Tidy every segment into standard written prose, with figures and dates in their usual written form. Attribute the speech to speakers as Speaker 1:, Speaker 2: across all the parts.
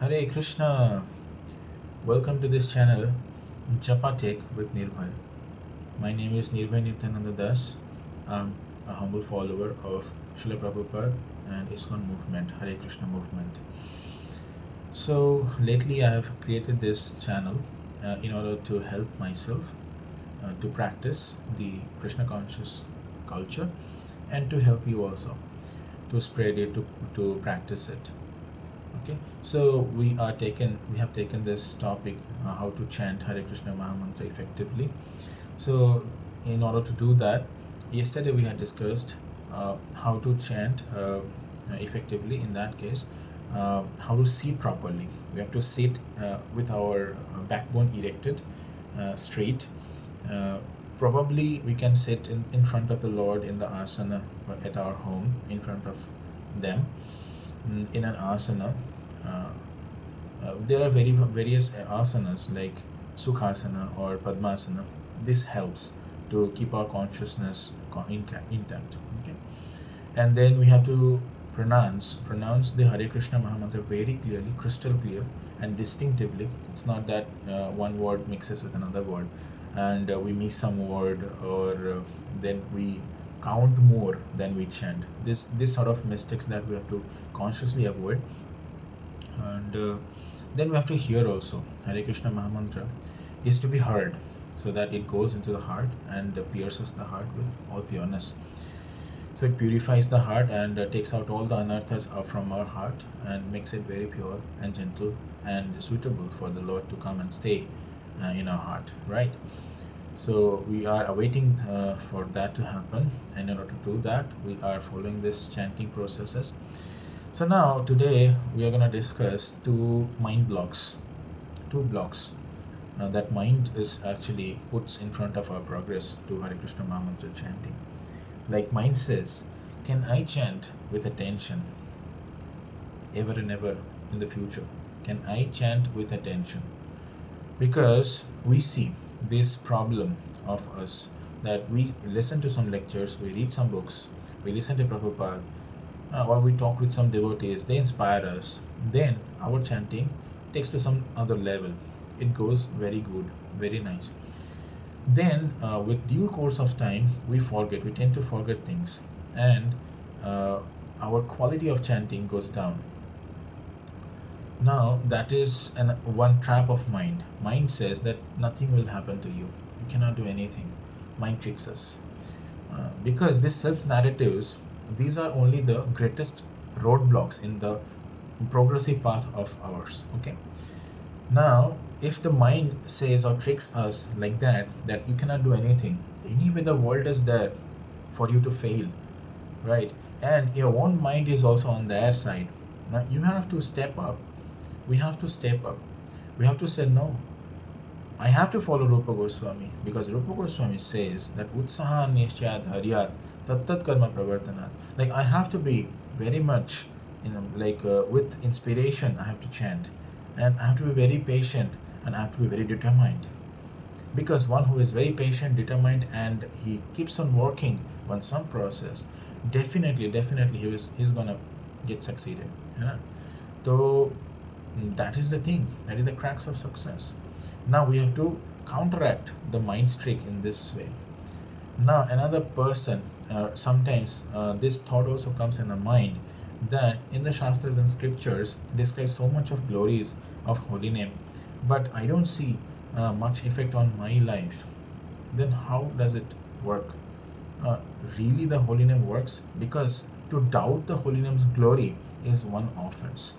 Speaker 1: Hare Krishna. Welcome to this channel, Japa Tech with Nirbhay. My name is nityananda-das. I'm a humble follower of Srila Prabhupada and ISKCON movement, Hare Krishna movement. So lately I have created this channel in order to help myself to practice the Krishna conscious culture and to help you also to spread it, to practice it. Okay, so we have taken this topic, how to chant Hare Krishna Mahamantra effectively. So in order to do that, yesterday we had discussed how to chant effectively. In that case, how to sit properly. We have to sit with our backbone erected, straight. uh, Probably we can sit in front of the Lord in the asana at our home, in front of them, in an asana. uh, there are various asanas like Sukhasana or Padmasana. This helps to keep our consciousness intact. Okay, and then we have to pronounce the Hare Krishna Mahamantra very clearly, crystal clear, and distinctively. It's not that one word mixes with another word, and we miss some word, or then we count more than we chant. This sort of mistakes that we have to consciously avoid. And then we have to hear also. Hare Krishna Mahamantra is to be heard, so that it goes into the heart and pierces the heart with all pureness. So it purifies the heart and takes out all the anarthas from our heart and makes it very pure and gentle and suitable for the Lord to come and stay in our heart, right? So we are awaiting for that to happen, and in order to do that, we are following this chanting processes. So now today we are going to discuss two mind blocks, two blocks that mind is actually puts in front of our progress to Hare Krishna Mahamantra chanting. Like mind says, can I chant with attention ever and ever in the future? Can I chant with attention? Because we see this problem of us, that we listen to some lectures, we read some books, we listen to Prabhupada, or we talk with some devotees, they inspire us. Then our chanting takes to some other level. It goes very good, very nice. Then, with due course of time, we tend to forget things, and our quality of chanting goes down. Now, that is one trap of mind. Mind says that nothing will happen to you. You cannot do anything. Mind tricks us. Because these self-narratives, these are only the greatest roadblocks in the progressive path of ours. Okay. Now, if the mind says or tricks us like that you cannot do anything, anyway the world is there for you to fail, right? And your own mind is also on their side. Now you have to step up. We have to step up. We have to say no. I have to follow Rupa Goswami, because Rupa Goswami says that utsaha nishya dharya tattat karma pravartanat. Like I have to be very much, with inspiration. I have to chant, and I have to be very patient, and I have to be very determined. Because one who is very patient, determined, and he keeps on working on some process, definitely he's gonna get succeeded. Yeah. So that is the thing. That is the crux of success. Now we have to counteract the mind trick in this way. Now another person, sometimes this thought also comes in the mind, that in the Shastras and scriptures describe so much of glories of holy name, but I don't see much effect on my life. Then how does it work? Really the holy name works? Because to doubt the holy name's glory is one offense.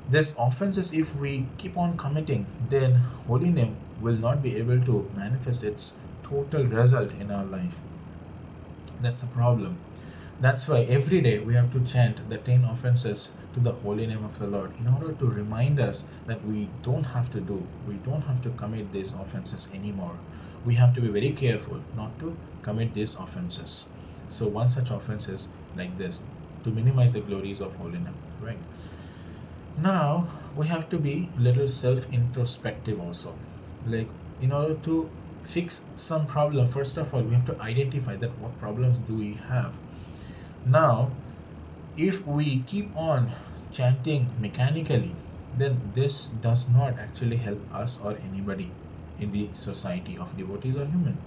Speaker 1: This offense is, if we keep on committing, then holy name will not be able to manifest its total result in our life. That's a problem. That's why every day we have to chant the 10 offenses to the holy name of the Lord, in order to remind us that we don't have to commit these offenses anymore. We have to be very careful not to commit these offenses. So one such offense is like this, to minimize the glories of holy name, right? Now we have to be little self-introspective also. Like, in order to fix some problem, first of all we have to identify that what problems do we have. Now, if we keep on chanting mechanically, then this does not actually help us or anybody in the society of devotees or human,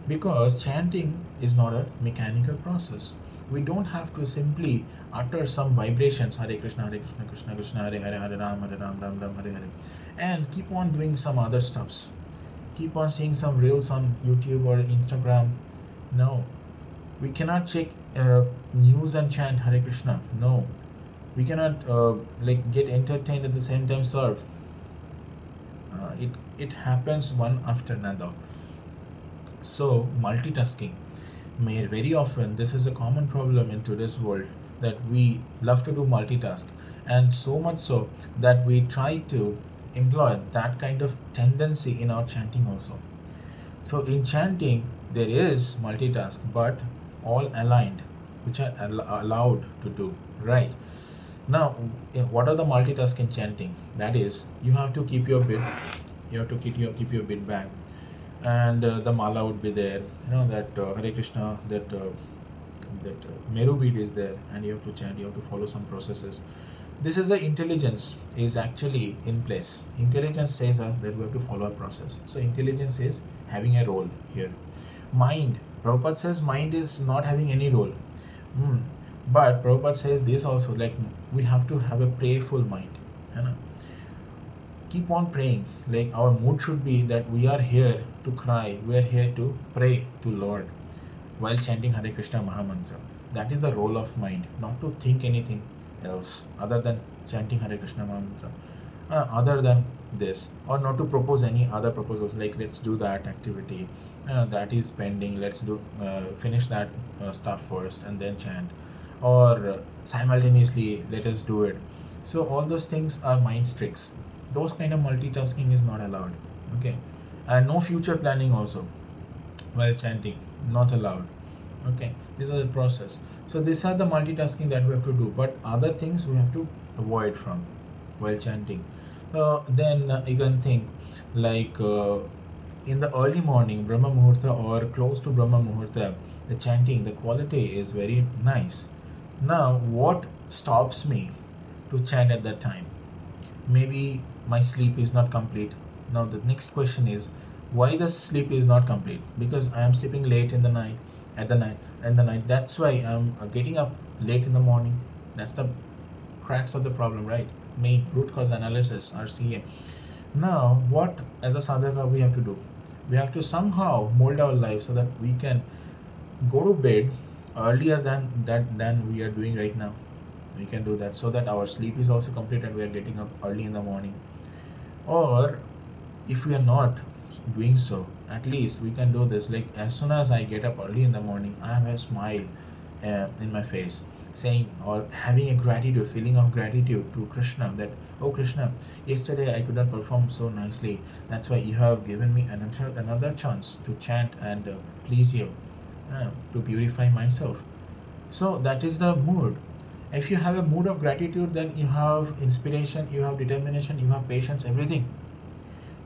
Speaker 1: because chanting is not a mechanical process. We don't have to simply utter some vibrations, Hare Krishna, Krishna Krishna, Hare Ram Ram, Hare Hare, and keep on doing some other stuffs. Keep on seeing some reels on YouTube or Instagram. No, we cannot check news and chant Hare Krishna. No, we cannot get entertained at the same time serve. It happens one after another. So multitasking, may very often this is a common problem in today's world, that we love to do multitask, and so much so that we try to employ that kind of tendency in our chanting also. So in chanting there is multitask, but all aligned, which are allowed to do, right? Now, what are the multitask in chanting? That is, you have to keep your bit, you have to keep your bit back, and the mala would be there. You know that Hare Krishna, that Meru bead is there, and you have to chant. You have to follow some processes. This is the intelligence is actually in place. Intelligence says us that we have to follow a process. So intelligence is having a role here. Mind, Prabhupada says mind is not having any role. But Prabhupada says this also, like we have to have a prayerful mind. You know? Keep on praying. Like our mood should be that we are here to cry, we are here to pray to Lord while chanting Hare Krishna Mahamantra. That is the role of mind, not to think anything else other than chanting Hare Krishna Mahamantra. Other than this, or not to propose any other proposals like let's do that activity that is pending, let's do finish that stuff first and then chant, or simultaneously let us do it. So all those things are mind tricks. Those kind of multitasking is not allowed. Okay, and no future planning also while chanting, not allowed. Okay, these are the process. So these are the multitasking that we have to do, but other things we have to avoid from while chanting. Then you can think like in the early morning Brahma Muhurta or close to Brahma Muhurta, the chanting, the quality is very nice. Now what stops me to chant at that time? Maybe my sleep is not complete. Now the next question is, why the sleep is not complete? Because I am sleeping late in the night, that's why I'm getting up late in the morning. That's the cracks of the problem, right? Main root cause analysis, RCA. Now what as a sadhaka we have to do? We have to somehow mold our life so that we can go to bed earlier than we are doing right now. We can do that so that our sleep is also complete and we are getting up early in the morning. Or if we are not doing so, at least we can do this, like as soon as I get up early in the morning, I have a smile in my face, saying or having a gratitude, feeling of gratitude to Krishna, that oh Krishna, yesterday I could not perform so nicely, that's why you have given me another chance to chant and please you, to purify myself. So that is the mood. If you have a mood of gratitude, then you have inspiration, you have determination, you have patience, everything.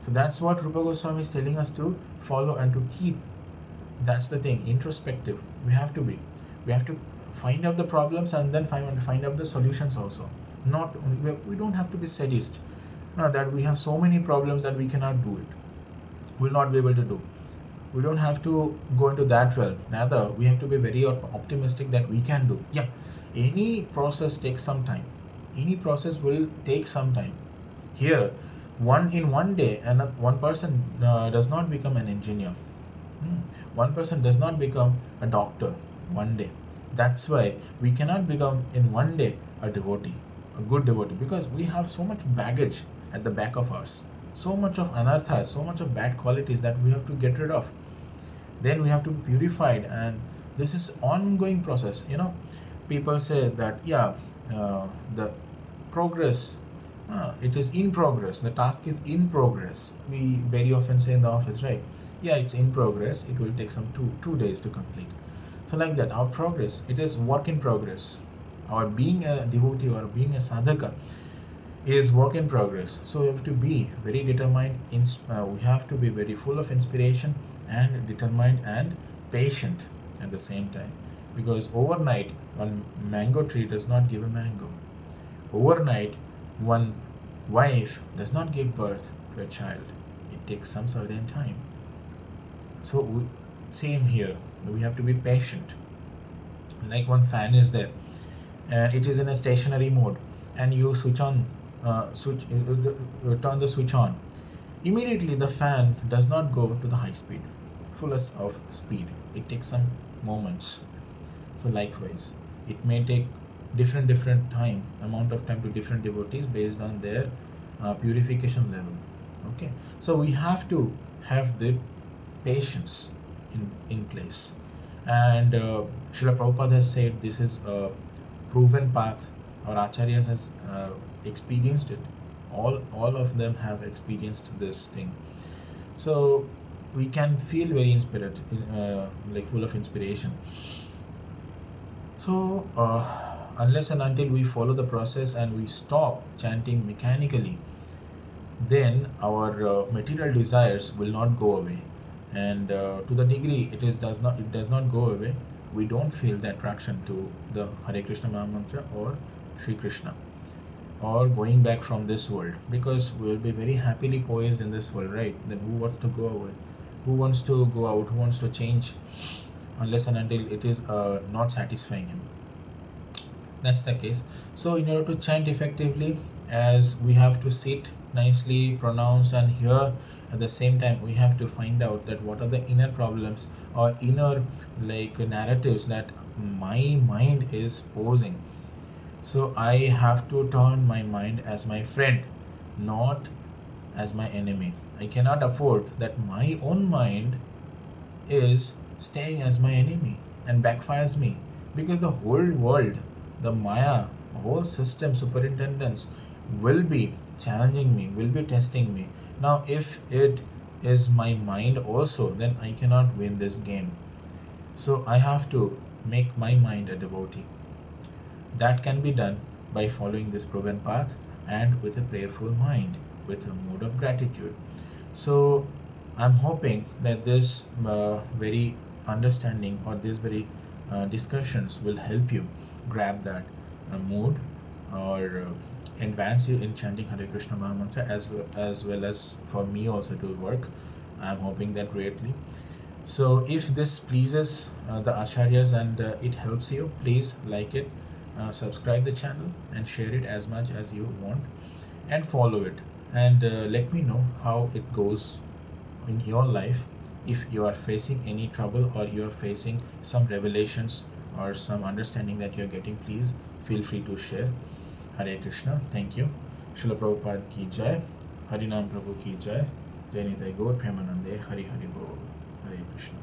Speaker 1: So that's what Rupa Goswami is telling us to follow and to keep. That's the thing, introspective. We have to be. We have to find out the problems and then find out the solutions also. Not we don't have to be sadist. That we have so many problems that we cannot do it. We'll not be able to do. We don't have to go into that realm. Rather, we have to be very optimistic that we can do. Yeah, any process takes some time. Any process will take some time. Here, one day, and one person does not become an engineer. One person does not become a doctor one day. That's why we cannot become in one day a devotee, a good devotee, because we have so much baggage at the back of us, so much of anartha, so much of bad qualities that we have to get rid of. Then we have to be purified, and this is ongoing process. People say that the progress, it is in progress, the task is in progress. We very often say in the office, right? Yeah, it's in progress, it will take some two days to complete. So like that, our progress, it is work in progress. Our being a devotee or being a sadhaka is work in progress. So we have to be very determined, we have to be very full of inspiration and determined and patient at the same time, because overnight one mango tree does not give a mango. Overnight one wife does not give birth to a child. It takes some certain time. So same here. We have to be patient. Like one fan is there, and it is in a stationary mode, and you turn the switch on. Immediately, the fan does not go to the high speed, fullest of speed. It takes some moments. So likewise, it may take different time, amount of time to different devotees based on their purification level. Okay, so we have to have the patience in place. And Srila Prabhupada has said this is a proven path. Our acharyas has experienced it. All of them have experienced this thing. So we can feel very inspired, like full of inspiration. So unless and until we follow the process and we stop chanting mechanically, then our material desires will not go away. And to the degree it does not go away, we don't feel the attraction to the Hare Krishna Maha Mantra or Sri Krishna, or going back from this world, because we will be very happily poised in this world, right? Then who wants to go away? Who wants to go out? Who wants to change, unless and until it is not satisfying him? That's the case. So in order to chant effectively, as we have to sit nicely, pronounce and hear, at the same time we have to find out that what are the inner problems or inner like narratives that my mind is posing. So I have to turn my mind as my friend, not as my enemy. I cannot afford that my own mind is staying as my enemy and backfires me, because the whole world, the Maya, whole system, superintendents will be challenging me, will be testing me. Now, if it is my mind also, then I cannot win this game. So I have to make my mind a devotee. That can be done by following this proven path and with a prayerful mind, with a mood of gratitude. So I'm hoping that this very understanding or these very discussions will help you grab that mood, or advance you in chanting Hare Krishna Maha Mantra, as well as for me also to work. I'm hoping that greatly. So if this pleases the acharyas and it helps you, please like it, subscribe the channel and share it as much as you want, and follow it, and let me know how it goes in your life. If you are facing any trouble or you are facing some revelations or some understanding that you are getting, please feel free to share. Hare Krishna. Thank you. Srila Prabhupada ki jai. Harinam Prabhu ki jai. Jai Nitai Gaur Premanande. Hari Hari Bol. Hare Krishna.